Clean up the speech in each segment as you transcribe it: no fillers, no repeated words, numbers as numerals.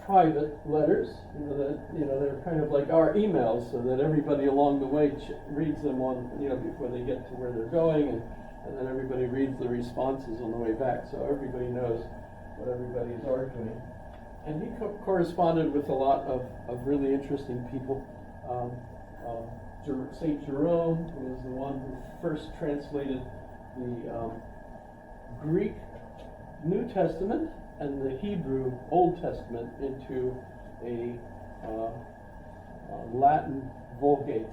private letters, they're kind of like our emails, so that everybody along the way reads them before they get to where they're going, and then everybody reads the responses on the way back, so everybody knows what everybody is arguing. And he corresponded with a lot of really interesting people. St. Jerome, who was the one who first translated the Greek New Testament and the Hebrew Old Testament into a Latin Vulgate,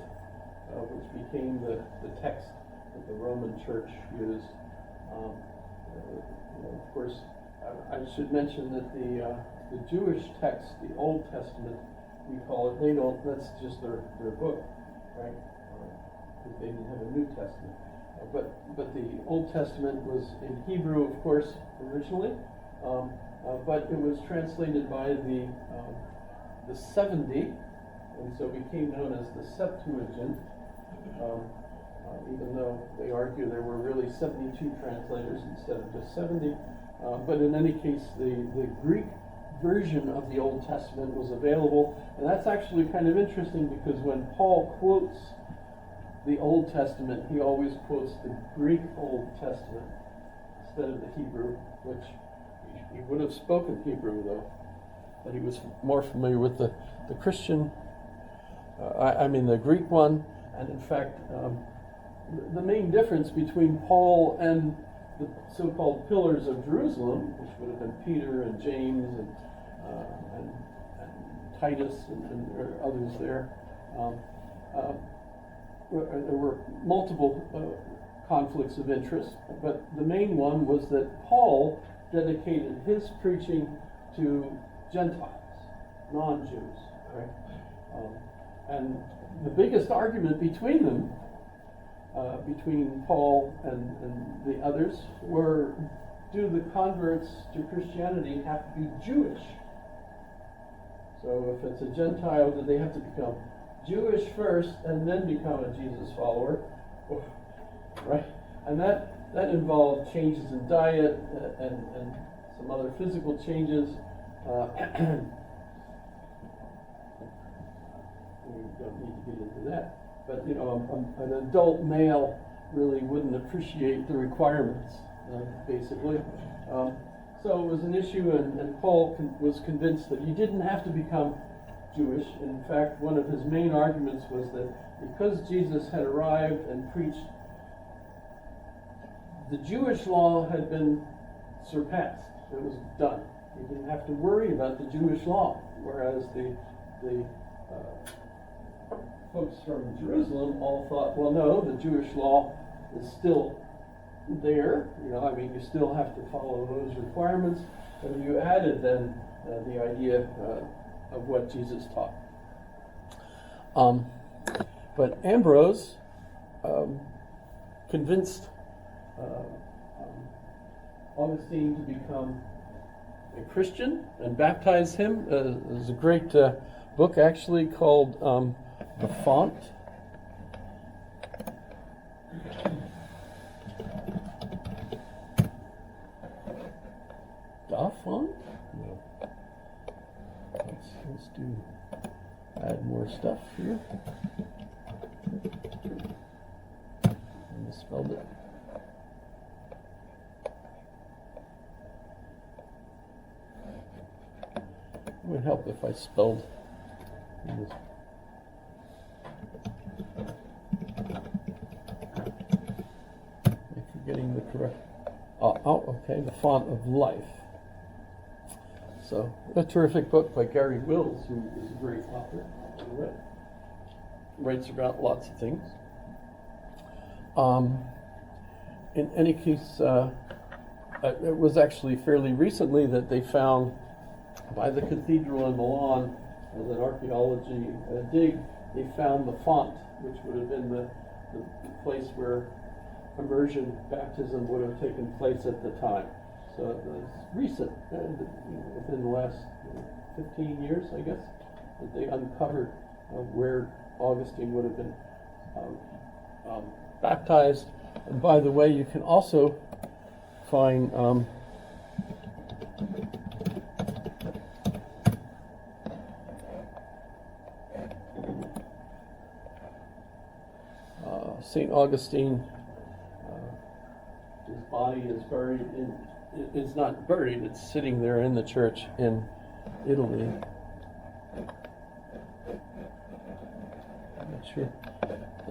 which became the text that the Roman Church used. Of course, I should mention that the Jewish text, the Old Testament, we call it, that's just their book, right? Because they didn't have a New Testament. But the Old Testament was in Hebrew, of course, originally, but it was translated by the 70, and so became known as the Septuagint, even though they argue there were really 72 translators instead of just 70. But in any case, the Greek version of the Old Testament was available, and that's actually kind of interesting because when Paul quotes the Old Testament, he always quotes the Greek Old Testament instead of the Hebrew, which he would have spoken Hebrew though, but he was more familiar with the Christian, the Greek one. And in fact, the main difference between Paul and the so-called Pillars of Jerusalem, which would have been Peter and James and Titus and others there, there were multiple conflicts of interest, but the main one was that Paul dedicated his preaching to Gentiles, non-Jews, right? And the biggest argument between them, between Paul and the others, were, do the converts to Christianity have to be Jewish? So if it's a Gentile, do they have to become Jewish first and then become a Jesus follower? Right? And that involved changes in diet and some other physical changes. We don't need to get into that. But an adult male really wouldn't appreciate the requirements, basically. So it was an issue, and Paul was convinced that he didn't have to become Jewish. In fact, one of his main arguments was that because Jesus had arrived and preached, the Jewish law had been surpassed. It was done. He didn't have to worry about the Jewish law, whereas the folks from Jerusalem all thought, well, no, the Jewish law is still there. You still have to follow those requirements. And you added then the idea of what Jesus taught. But Ambrose convinced Augustine to become a Christian and baptize him. There's a great book actually called The Font. Da Font? No. Let's add more stuff here. I misspelled it. It would help if I spelled this. If you're getting the correct. Okay, The Font of Life. So, a terrific book by Gary Wills, who is a great author. Writes about lots of things. In any case, it was actually fairly recently that they found by the cathedral in Milan, as an archaeology dig, they found the font, which would have been the place where immersion baptism would have taken place at the time. So it was recent, within the last 15 years, I guess, that they uncovered where Augustine would have been baptized. And by the way, you can also find St. Augustine, his body is buried in, it's not buried, it's sitting there in the church in Italy. I'm not sure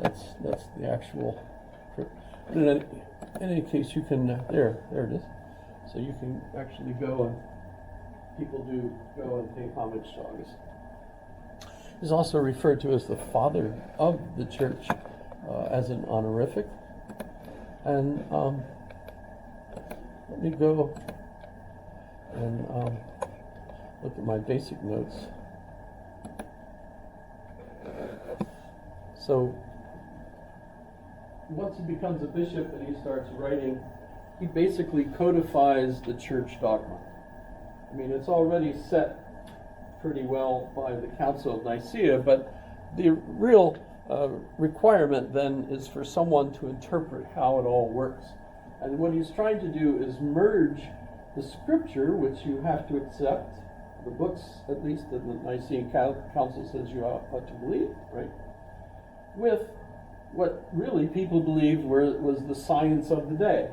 that's the actual. In any case, you can, there it is. So you can actually go, and people do go and pay homage to Augustine. He's also referred to as the father of the church as an honorific. And let me go and look at my basic notes. So once he becomes a bishop and he starts writing, he basically codifies the church dogma. I mean, it's already set pretty well by the Council of Nicaea, but the real requirement then is for someone to interpret how it all works. And what he's trying to do is merge the scripture, which you have to accept, the books at least that the Nicene Council says you ought to believe, right, with what really people believed was the science of the day.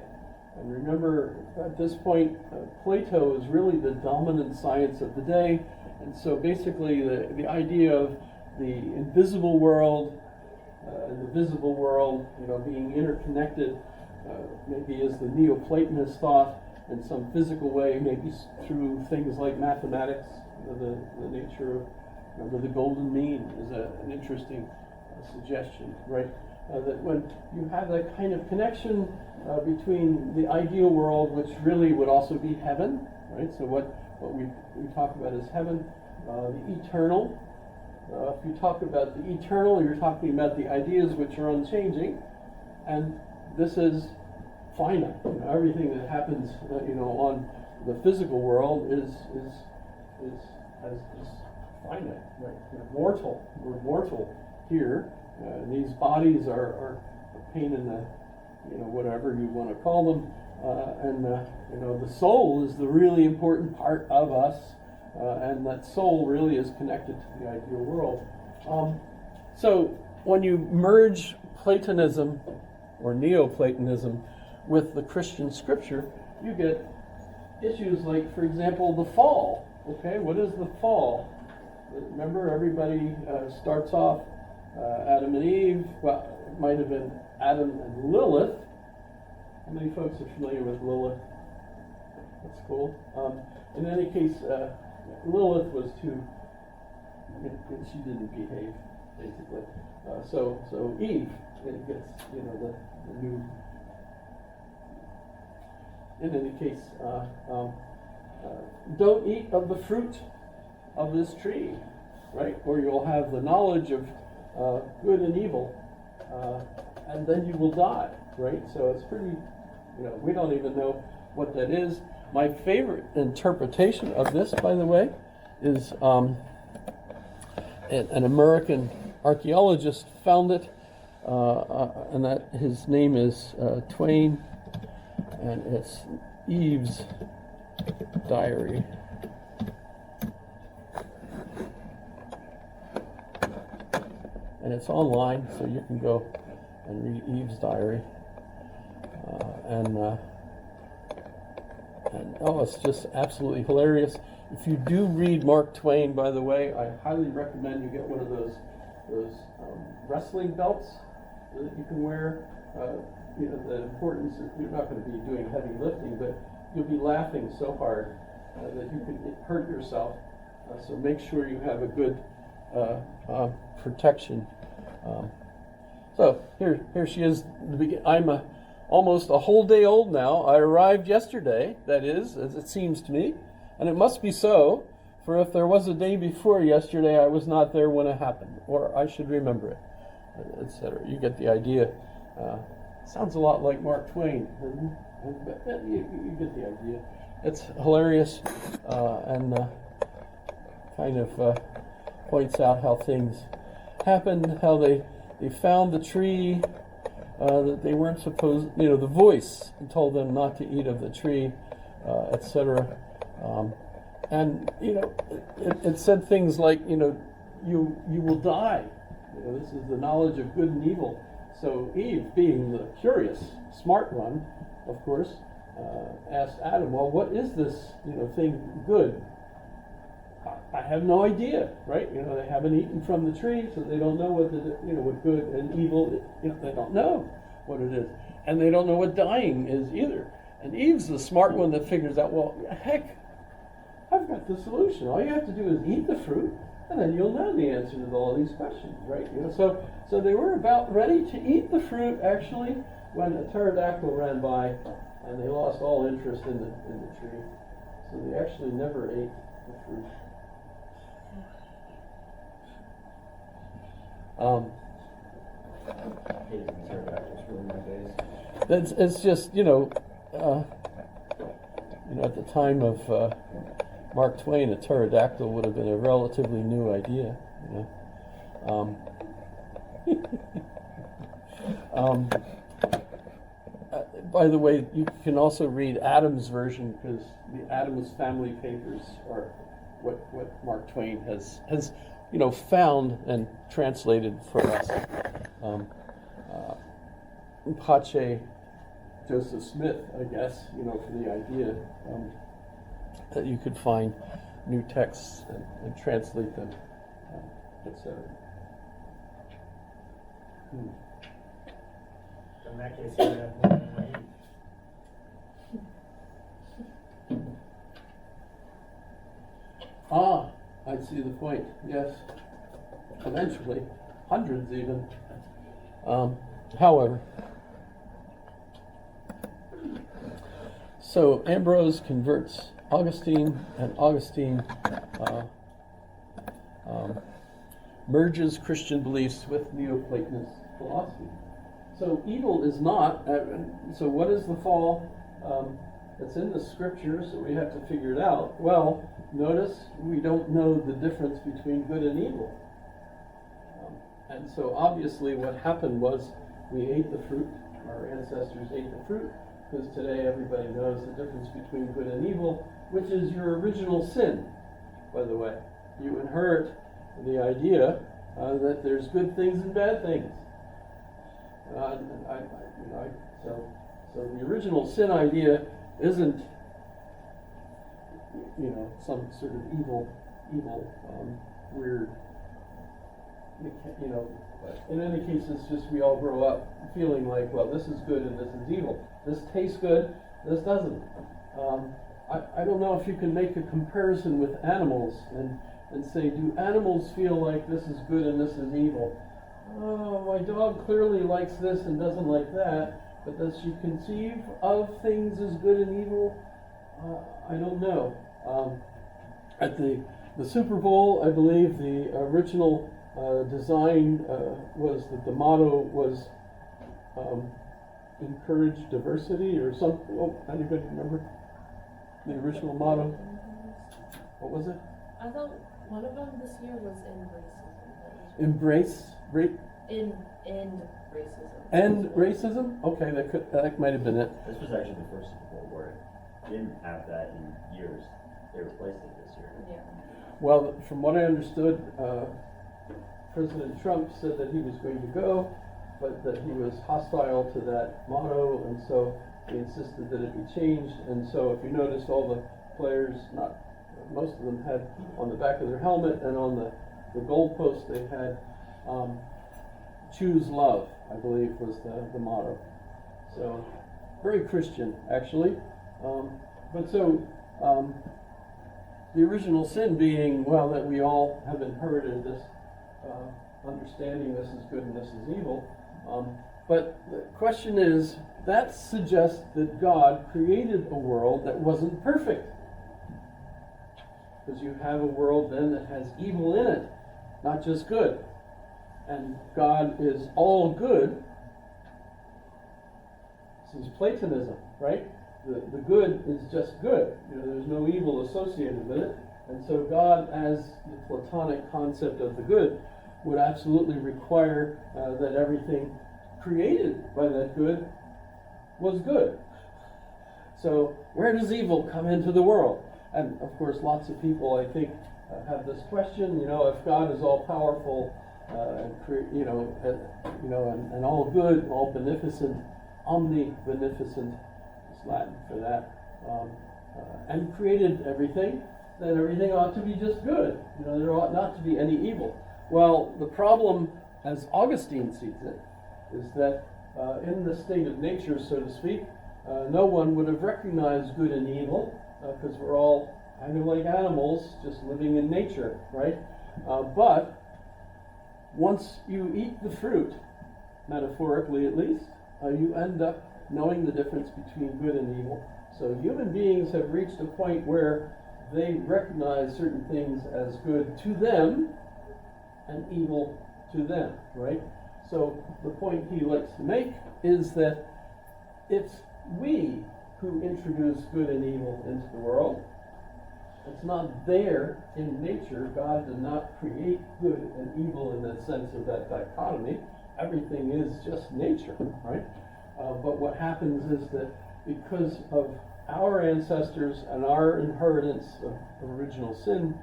And remember, at this point, Plato is really the dominant science of the day. And so basically the idea of the invisible world and the visible world, being interconnected, maybe is the Neoplatonist thought in some physical way, maybe through things like mathematics, the nature of, remember, the golden mean is an interesting suggestion, right? That when you have that kind of connection between the ideal world, which really would also be heaven, right? So what we talk about is heaven, the eternal. If you talk about the eternal, you're talking about the ideas which are unchanging, and this is finite. Everything that happens, on the physical world is finite, right? Mortal. We're mortal here. These bodies are a pain in the, whatever you want to call them, and the soul is the really important part of us, and that soul really is connected to the ideal world. So when you merge Platonism or Neoplatonism with the Christian scripture, you get issues like, for example, the fall. Okay, what is the fall? Remember, everybody starts off Adam and Eve. Well, it might have been Adam and Lilith. How many folks are familiar with Lilith? That's cool. In any case, Lilith was she didn't behave, basically. So Eve gets, the new. In any case, don't eat of the fruit of this tree, right? Or you'll have the knowledge of good and evil, and then you will die, right? So it's pretty, we don't even know what that is. My favorite interpretation of this, by the way, is an American archaeologist found it, and that his name is Twain, and it's Eve's Diary. And it's online, so you can go and read Eve's Diary. And it's just absolutely hilarious. If you do read Mark Twain, by the way, I highly recommend you get one of those wrestling belts that you can wear. The importance is you're not going to be doing heavy lifting, but you'll be laughing so hard that you could hurt yourself. So make sure you have a good protection. So here she is. I'm almost a whole day old now. I arrived yesterday, that is, as it seems to me, and it must be so, for if there was a day before yesterday, I was not there when it happened, or I should remember it, etc. You get the idea. Sounds a lot like Mark Twain, doesn't it? You get the idea. It's hilarious, and kind of points out how things happened, how they found the tree that they weren't supposed, the voice told them not to eat of the tree, etc. And it said things like, you will die. This is the knowledge of good and evil. So Eve, being the curious, smart one, of course, asked Adam, well, what is this, thing good? I have no idea, right? They haven't eaten from the tree, so they don't know what good and evil, they don't know what it is. And they don't know what dying is either. And Eve's the smart one that figures out, well, heck, I've got the solution. All you have to do is eat the fruit, and then you'll know the answer to all these questions, right? So they were about ready to eat the fruit, actually, when a pterodactyl ran by, and they lost all interest in the tree. So they actually never ate the fruit. It's just, at the time of Mark Twain, a pterodactyl would have been a relatively new idea. By the way, you can also read Adam's version, because the Adams Family Papers are what Mark Twain has found and translated for us. Pache Joseph Smith, I guess, for the idea that you could find new texts and translate them, etc. In that case, you would have more than one Ah, I see the point, yes. Eventually, hundreds even. However, so Ambrose converts Augustine, and Augustine merges Christian beliefs with Neoplatonist philosophy. So evil is not, so what is the fall? It's in the scriptures, so we have to figure it out. Well, notice we don't know the difference between good and evil. And so obviously what happened was we ate the fruit, our ancestors ate the fruit, because today everybody knows the difference between good and evil, which is your original sin, by the way. You inherit the idea that there's good things and bad things. So the original sin idea isn't, some sort of evil, weird, in any case, it's just we all grow up feeling like, well, this is good and this is evil. This tastes good, this doesn't. I don't know if you can make a comparison with animals and say, do animals feel like this is good and this is evil? Oh, my dog clearly likes this and doesn't like that, but does she conceive of things as good and evil? I don't know. At the Super Bowl, I believe the original design was that the motto was encourage diversity or something. Oh, anybody remember the original motto? What was it? I thought one of them this year was Embrace end racism. End racism? Okay, that might have been it. This was actually the first Super Bowl where it didn't have that in years. They replaced it this year. Yeah. Well, from what I understood, President Trump said that he was going to go, but that he was hostile to that motto, and so he insisted that it be changed. And so if you noticed, all the players, most of them had on the back of their helmet and on the goalpost, they had choose love, I believe was the motto. So very Christian, actually. But so the original sin being, well, that we all have inherited this understanding this is good and this is evil. But the question is, that suggests that God created a world that wasn't perfect. Because you have a world then that has evil in it, not just good. And God is all good. This is Platonism, right? The good is just good. There's no evil associated with it. And so God, as the Platonic concept of the good, would absolutely require that everything created by that good was good. So where does evil come into the world? And of course, lots of people, I think, have this question, if God is all powerful, and all good, all beneficent, omnibeneficent is Latin for that, and created everything, then everything ought to be just good. There ought not to be any evil. Well, the problem, as Augustine sees it, is that in the state of nature, so to speak, no one would have recognized good and evil, because we're all kind of like animals, just living in nature, right? But once you eat the fruit, metaphorically at least, you end up knowing the difference between good and evil. So human beings have reached a point where they recognize certain things as good to them and evil to them, right? So the point he likes to make is that it's we who introduce good and evil into the world. It's not there in nature. God did not create good and evil in the sense of that dichotomy. Everything is just nature, right? But what happens is that because of our ancestors and our inheritance of original sin,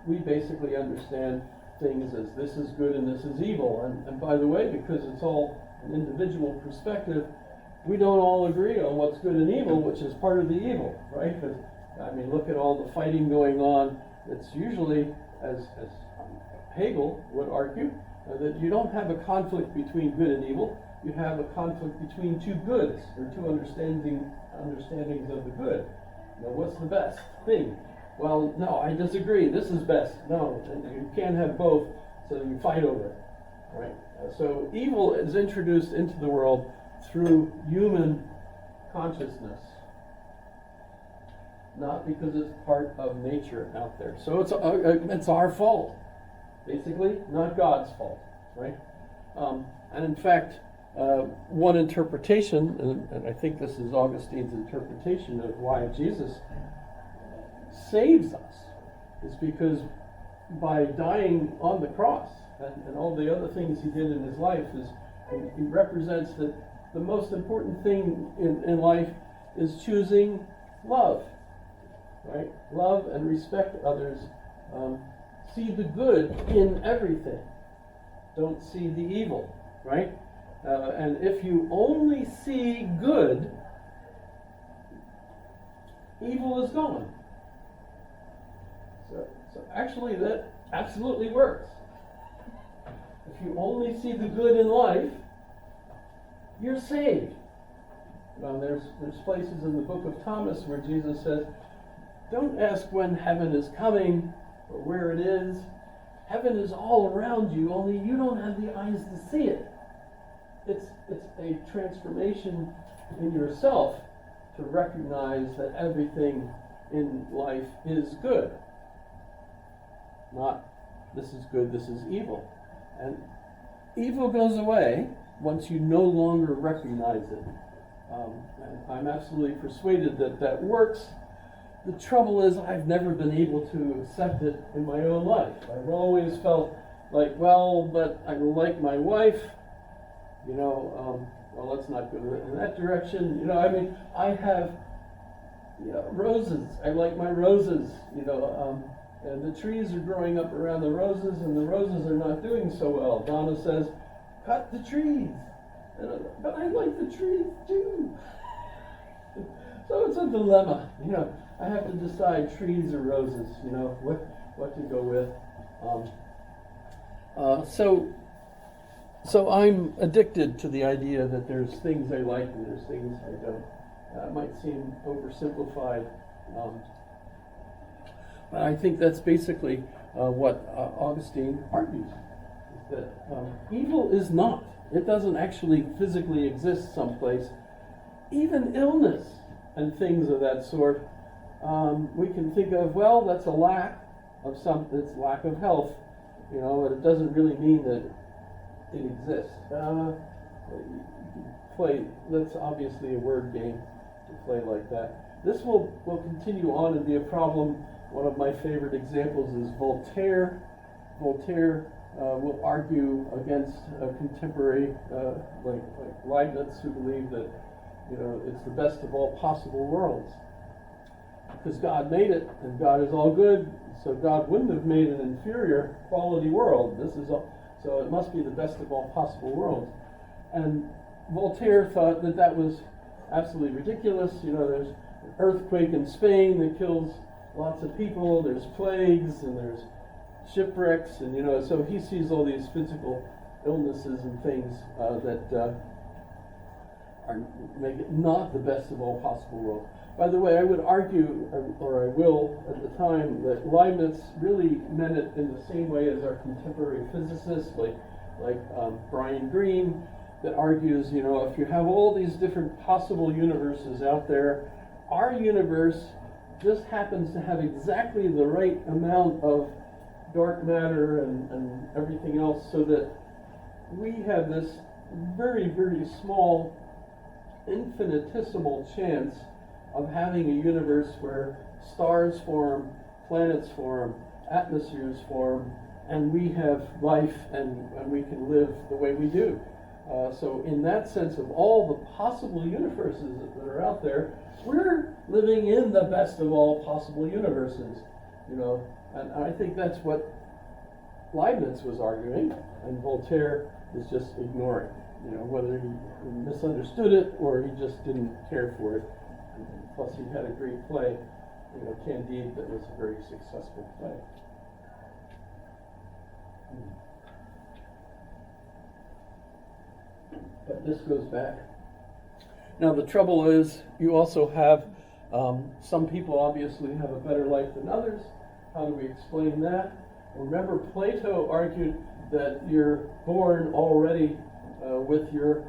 we basically understand things as this is good and this is evil. And by the way, because it's all an individual perspective, we don't all agree on what's good and evil, which is part of the evil, right? Look at all the fighting going on. It's usually, as Hegel would argue, that you don't have a conflict between good and evil. You have a conflict between two goods, or two understandings of the good. What's the best thing? Well, no, I disagree. This is best. No, you can't have both, so you fight over it, right? So evil is introduced into the world through human consciousness, not because it's part of nature out there. So it's our fault, basically, not God's fault, right? And in fact, one interpretation, and I think this is Augustine's interpretation of why Jesus saves us, is because by dying on the cross and all the other things he did in his life, he represents that the most important thing in life is choosing love, right? Love and respect others. See the good in everything. Don't see the evil, right? And if you only see good, evil is gone. So actually that absolutely works. If you only see the good in life, you're saved. There's places in the book of Thomas where Jesus says, don't ask when heaven is coming or where it is. Heaven is all around you, only you don't have the eyes to see it. It's a transformation in yourself to recognize that everything in life is good. Not this is good, this is evil. And evil goes away once you no longer recognize it. And I'm absolutely persuaded that works. The trouble is I've never been able to accept it in my own life. I've always felt like, well, but I like my wife, well, let's not go in that direction. I have roses. I like my roses, and the trees are growing up around the roses, and the roses are not doing so well. Donna says, cut the trees. But I like the trees too. So it's a dilemma, I have to decide trees or roses, what to go with. So I'm addicted to the idea that there's things I like and there's things I don't. It might seem oversimplified, but I think that's basically what Augustine argues, is that evil is not. It doesn't actually physically exist someplace. Even illness and things of that sort, we can think of, well, that's a lack of it's lack of health, but it doesn't really mean that it exists. That's obviously a word game to play like that. This will continue on and be a problem. One of my favorite examples is Voltaire. Voltaire will argue against a contemporary like Leibniz, who believed that it's the best of all possible worlds, because God made it and God is all good, so God wouldn't have made an inferior quality world. This is all. So it must be the best of all possible worlds. And Voltaire thought that that was absolutely ridiculous. You know, there's an earthquake in Spain that kills lots of people, there's plagues, and there's shipwrecks, and you know, so he sees all these physical illnesses and things that make it not the best of all possible worlds. By the way, I would argue, or I will at the time, that Leibniz really meant it in the same way as our contemporary physicists, like Brian Greene, that argues, you know, if you have all these different possible universes out there, our universe just happens to have exactly the right amount of dark matter and everything else, so that we have this very, very small, infinitesimal chance of having a universe where stars form, planets form, atmospheres form, and we have life and we can live the way we do. So in that sense of all the possible universes that are out there, we're living in the best of all possible universes, you know, and I think that's what Leibniz was arguing, and Voltaire is just ignoring, you know, whether he misunderstood it or he just didn't care for it. And plus he had a great play, you know, Candide, that was a very successful play. But this goes back. Now the trouble is, you also have, some people obviously have a better life than others. How do we explain that? Remember, Plato argued that you're born already with your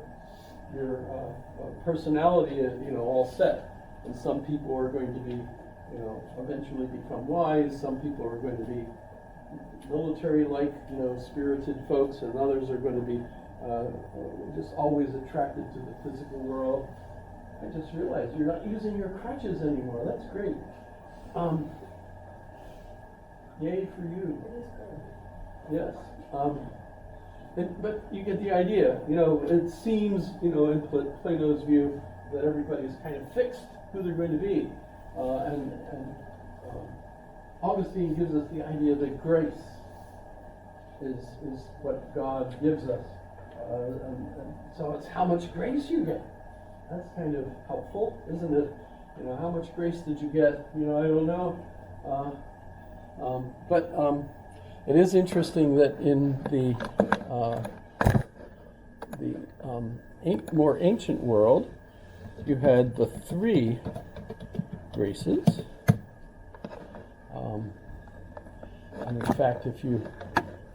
personality, you know, all set. And some people are going to be, you know, eventually become wise. Some people are going to be military-like, you know, spirited folks, and others are going to be just always attracted to the physical world. I just realized you're not using your crutches anymore. That's great. Yay for you. Yes. But you get the idea. You know, it seems, you know, in Plato's view, that everybody's kind of fixed who they're going to be. And Augustine gives us the idea that grace is what God gives us. And so it's how much grace you get. That's kind of helpful, isn't it? You know, how much grace did you get? You know, I don't know. But it is interesting that in the more ancient world, you had the three graces. And in fact, if you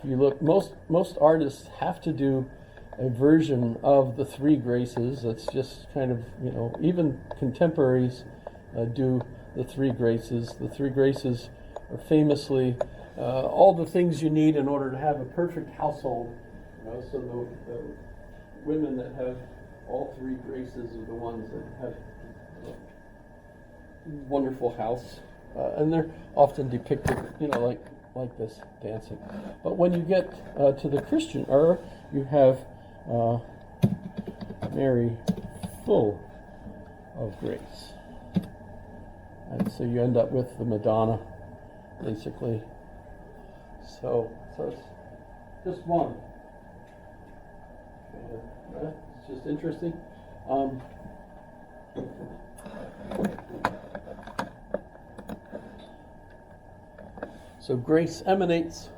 look, most artists have to do a version of the three graces. That's just kind of, you know, even contemporaries do the three graces. The three graces are famously all the things you need in order to have a perfect household. You know, so the women that have all three graces are the ones that have a wonderful house, and they're often depicted, you know, like this dancing. But when you get to the Christian era, you have Mary full of grace, and so you end up with the Madonna, basically. So it's just one. Right? It's just interesting. So grace emanates